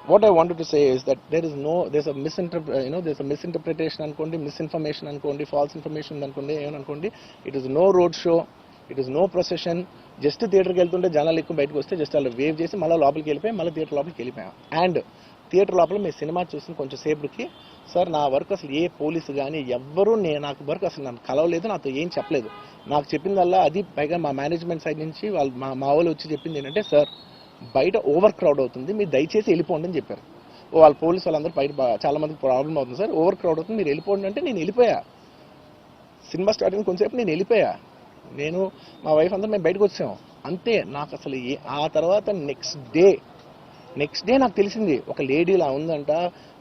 what I wanted to say is that there's a misinterpretation అనుకోండి, misinformation అనుకోండి, false information అనుకోండి, ఏమనుకోండి. It is no road show, it is no procession. Just థియేటర్కి వెళ్తుంటే జనాలు ఎక్కువ బయటకు వస్తే జస్ట్ అలా వేవ్ చేసి మళ్ళీ లోపలికి వెళ్ళిపోయి మళ్ళీ థియేటర్ లోపలికి వెళ్ళిపోయాం. అండ్ థియేటర్ లోపల మీ సినిమా చూసిన కొంచెం సేపటికి సార్ నా వర్క్ అసలు ఏ పోలీసు కానీ ఎవ్వరూ నాకు వర్క్ అసలు నన్ను కలవలేదు, నాతో ఏం చెప్పలేదు. నాకు చెప్పిందల్లా అది పైగా మా మేనేజ్మెంట్ సైడ్ నుంచి వాళ్ళు మా వాళ్ళు వచ్చి చెప్పింది ఏంటంటే, సార్ బయట ఓవర్ క్రౌడ్ అవుతుంది, మీరు దయచేసి వెళ్ళిపోండి అని చెప్పారు. వాళ్ళ పోలీసు వాళ్ళందరూ బయట చాలా మందికి ప్రాబ్లం అవుతుంది సార్, ఓవర్ క్రౌడ్ అవుతుంది, మీరు వెళ్ళిపోండి అంటే నేను వెళ్ళిపోయా. సినిమా స్టార్టింగ్ కొంచెంసేపు నేను వెళ్ళిపోయా. నేను మా వైఫ్ అందరూ మేము బయటకు వచ్చాం అంతే. నాకు అసలు ఆ తర్వాత నెక్స్ట్ డే నాకు తెలిసింది ఒక లేడీ ఇలా ఉందంట,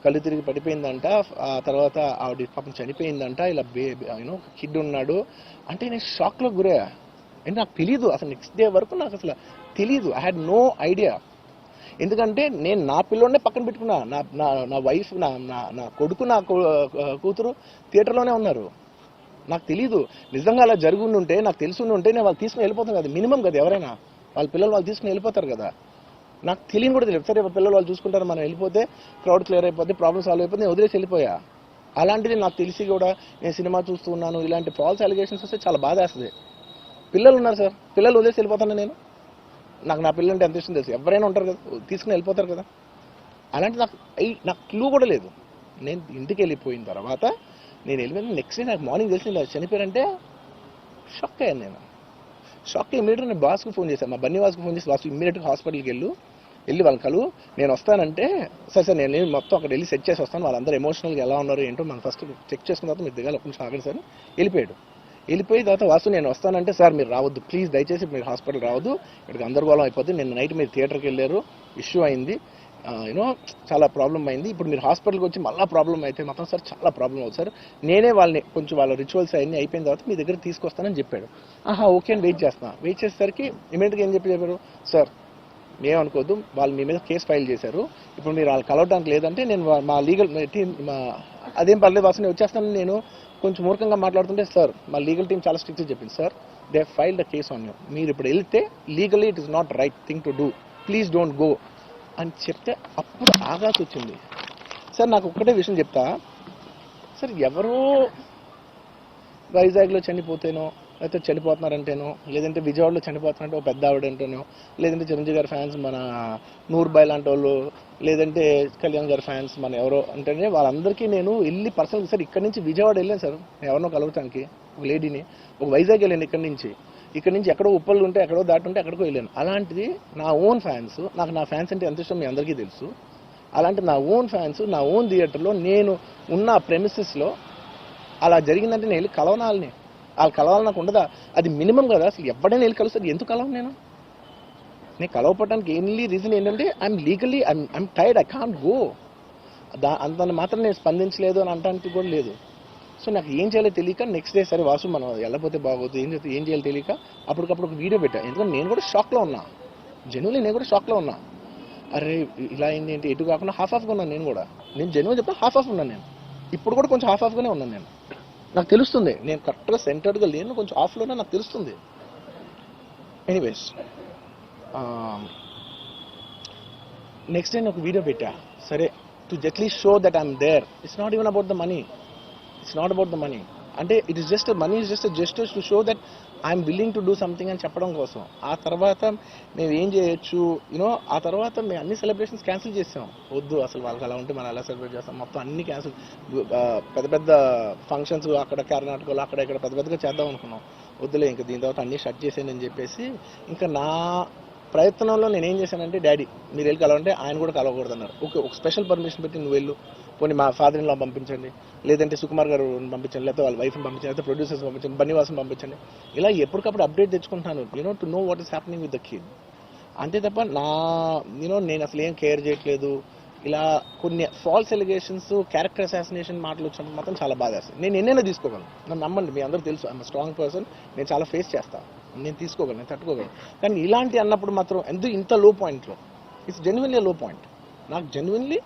కళ్ళు తిరిగి పడిపోయిందంట, ఆ తర్వాత ఆవిడ పాపం చనిపోయిందంట, ఇలా కిడ్ ఉన్నాడు అంటే నేను షాక్లో గురయ్యా. అంటే నాకు తెలీదు అసలు, నెక్స్ట్ డే వరకు నాకు అసలు తెలీదు. I had no idea. ఎందుకంటే నేను నా పిల్లోనే పక్కన పెట్టుకున్నా, నా వైఫ్, నా కొడుకు, నా కూతురు థియేటర్లోనే ఉన్నారు. నాకు తెలీదు. నిజంగా అలా జరుగుండుంటే, నాకు తెలిసి ఉంటే నేను వాళ్ళు తీసుకుని వెళ్ళిపోతాను కదా, మినిమం కదా, ఎవరైనా వాళ్ళ పిల్లలు వాళ్ళు తీసుకుని వెళ్ళిపోతారు కదా. నాకు తెలియని కూడా తెలియదు. సరే పిల్లలు వాళ్ళు చూసుకుంటారు, మనం వెళ్ళిపోతే క్రౌడ్ క్లియర్ అయిపోతే, ప్రాబ్లమ్ సాల్వ్ అయిపోతే, నేను వదిలేసి వెళ్ళిపోయా. అలాంటిది నాకు తెలిసి కూడా నేను సినిమా చూస్తూ ఉన్నాను, ఇలాంటి ఫాల్స్ అలిగేషన్స్ వస్తే చాలా బాధ వేస్తుంది. పిల్లలు ఉన్నారు సార్, పిల్లలు వదిలేసి వెళ్ళిపోతాను నేను. నాకు నా పిల్లలు అంటే ఎంత ఇష్టం తెలుసు, ఎవరైనా ఉంటారు కదా తీసుకుని వెళ్ళిపోతారు కదా. అలాంటి నాకు క్లూ కూడా లేదు. నేను ఇంటికి వెళ్ళిపోయిన తర్వాత నేను వెళ్ళిపోయిన నెక్స్ట్ డే నాకు మార్నింగ్ తెలిసి ఇలా చనిపోయారంటే షాక్ అయ్యాను. నేను షాక్ ఇమీడియట్గా నేను బాస్కి ఫోన్ చేశాను, మా బన్నీవాస్కి ఫోన్ చేసి, బాస్ ఇమీడియట్గా హాస్పిటల్కి వెళ్ళి వాళ్ళ కలు నేను వస్తానంటే, సరే నేను మొత్తం అక్కడ వెళ్ళి సెట్ చేసి వస్తాను, వాళ్ళందరూ ఎమోషనల్గా ఎలా ఉన్నారు ఏంటో మనం ఫస్ట్ చెక్ చేసుకున్న తర్వాత మీరు దిగాలి, ఒక్క నిమిషం ఆగండి సార్. వెళ్ళిపోయిన తర్వాత వాసు నేను వస్తానంటే, సార్ మీరు రావద్దు ప్లీజ్, దయచేసి మీరు హాస్పిటల్ రావద్దు, ఇక్కడికి గందరగోళం అయిపోతుంది, నిన్న నైట్ మీరు థియేటర్కి వెళ్ళారు, ఇష్యూ అయింది, చాలా ప్రాబ్లం అయింది, ఇప్పుడు మీరు హాస్పిటల్కి వచ్చి మళ్ళీ ప్రాబ్లం అయితే మాత్రం సార్ చాలా ప్రాబ్లం అవుతుంది సార్, నేనే వాళ్ళని కొంచెం వాళ్ళ రిచువల్స్ అన్నీ అయిపోయిన తర్వాత మీ దగ్గర తీసుకొస్తానని చెప్పాడు. ఓకే అని వెయిట్ చేసేసరికి ఇమీడియట్గా ఏం చెప్పారు, సార్ మేమనుకోవద్దు, వాళ్ళు మీ మీద కేసు ఫైల్ చేశారు, ఇప్పుడు మీరు వాళ్ళు కలవడానికి లేదంటే నేను మా లీగల్ టీం అదేం పర్లేదు వాసు నేను వచ్చేస్తాను. నేను కొంచెం మూర్ఖంగా మాట్లాడుతుంటే, సార్ మా లీగల్ టీం చాలా స్ట్రిక్ట్గా చెప్పింది, sir they filed the case on you, మీరు ఇప్పుడు వెళ్తే legally it is not right thing to do, please don't go అని చెప్తే అప్పుడు ఆగాల్సి వచ్చింది. సార్ నాకు ఒక్కటే విషయం చెప్తా సార్, ఎవరో వైజాగ్లో చనిపోతేనో, లేకపోతే చనిపోతున్నారంటేనో, లేదంటే విజయవాడలో చనిపోతున్నారంటే ఒక పెద్ద ఆవిడంటేనో, లేదంటే చిరంజీవి గారి ఫ్యాన్స్ మన నూర్బాయ్ లాంటి వాళ్ళు, లేదంటే కళ్యాణ్ గారి ఫ్యాన్స్ మన ఎవరో అంటేనే వాళ్ళందరికీ నేను వెళ్ళి పర్సనల్ సార్ ఇక్కడి నుంచి విజయవాడ వెళ్ళాను సార్, ఎవరినో కలవటానికి ఒక లేడీని, ఒక వైజాగ్ వెళ్ళాను ఇక్కడి నుంచి ఎక్కడో ఉప్పలు ఉంటే ఎక్కడో దాటి ఉంటే ఎక్కడికో వెళ్ళాను. అలాంటిది నా ఓన్ ఫ్యాన్స్, నాకు నా ఫ్యాన్స్ అంటే ఎంత ఇష్టం మీ అందరికీ తెలుసు, అలాంటి నా ఓన్ ఫ్యాన్స్ నా ఓన్ థియేటర్లో నేను ఉన్న ప్రెమిసెస్లో అలా జరిగిందంటే నేను వెళ్ళి కలవనాలని, వాళ్ళు కలవాలి నాకు ఉండదా, అది మినిమం కదా. అసలు ఎవడైనా వెళ్ళి కలుస్తుంది, ఎందుకు కలవను నేను కలవపడడానికి ఎన్లీ రీజన్ ఏంటంటే I'm legally I'm tired, I can't go. అంత మాత్రం నేను స్పందించలేదు అని అంటానికి కూడా లేదు. సో నాకు ఏం చేయాలో తెలియక నెక్స్ట్ డే సరే వాసు మనం వెళ్ళకపోతే బాగోదు, ఏం చేయాలో తెలియక అప్పటికప్పుడు ఒక వీడియో పెట్టా. ఎందుకంటే నేను కూడా షాక్లో ఉన్నా, జెన్యున్లీ నేను కూడా షాక్లో ఉన్నా. అరే ఇలా అయింది ఏంటి, ఎటు కాకుండా హాఫ్గా ఉన్నాను నేను జెన్యున్ చెప్తా, హాఫ్ ఉన్నాను నేను, ఇప్పుడు కూడా కొంచెం హాఫ్గానే ఉన్నాను నేను. నాకు తెలుస్తుంది నేను కరెక్ట్గా సెంటర్డ్గా లేను, కొంచెం ఆఫ్లోనే నాకు తెలుస్తుంది. ఎనీవేస్ నెక్స్ట్ డే నేను ఒక వీడియో పెట్టా, సరే to at least show that I'm there, it's not even about the money, అంటే it is just money is just gestures to show that I'm willing to do something అని చెప్పడం కోసం. ఆ తర్వాత మేము ఏం చేయొచ్చు ఆ తర్వాత మేము అన్ని సెలబ్రేషన్స్ క్యాన్సిల్ చేసాం. వద్దు అసలు వాళ్ళకి అలా ఉంటే మనం ఎలా సెలబ్రేట్ చేస్తాం, మొత్తం అన్ని క్యాన్సిల్, పెద్ద ఫంక్షన్స్ అక్కడ కర్ణాటకలో అక్కడ ఇక్కడ పెద్దగా చేద్దాం అనుకున్నాం. వద్దులే ఇంకా దీని తర్వాత అన్ని షట్ చేసేయండి అని చెప్పేసి ఇంకా నా ప్రయత్నంలో నేనేం చేశానంటే, డాడీ మీరు వెళ్ళి కలవంటే ఆయన కూడా కలవకూడదు అన్నారు. ఓకే ఒక స్పెషల్ పర్మిషన్ పెట్టి నువ్వు వెళ్ళు, పోనీ మా ఫాదర్ ఇన్ లా పంపించండి, లేదంటే సుకుమార్ గారు పంపించండి, లేకపోతే వాళ్ళ వైఫ్ని పంపించండి, లేకపోతే ప్రొడ్యూసర్స్ పంపించండి, బన్నీవాసం పంపించండి, ఇలా ఎప్పటికప్పుడు అప్డేట్ తెచ్చుకుంటున్నాను to know what is happening with the kid. అంతే తప్ప నేను అసలు ఏం కేర్ చేయట్లేదు. ఇలా కొన్ని ఫాల్స్ ఎలిగేషన్స్, క్యారెక్టర్ అసాసినేషన్ మాటలు వచ్చినప్పుడు మాత్రం చాలా బాధ వేస్తాయి. నేను ఎన్నైనా తీసుకోగలను, నన్ను నమ్మండి, మీ అందరూ తెలుసు ఐఎమ్ స్ట్రాంగ్ పర్సన్, నేను చాలా ఫేస్ చేస్తాను, నేను తీసుకోగలను, నేను తట్టుకోగలను. కానీ ఇలాంటి అన్నప్పుడు మాత్రం ఇంత లో పాయింట్లో ఇట్స్ జెన్యున్లీ లో పాయింట్. నాకు జెన్యున్లీ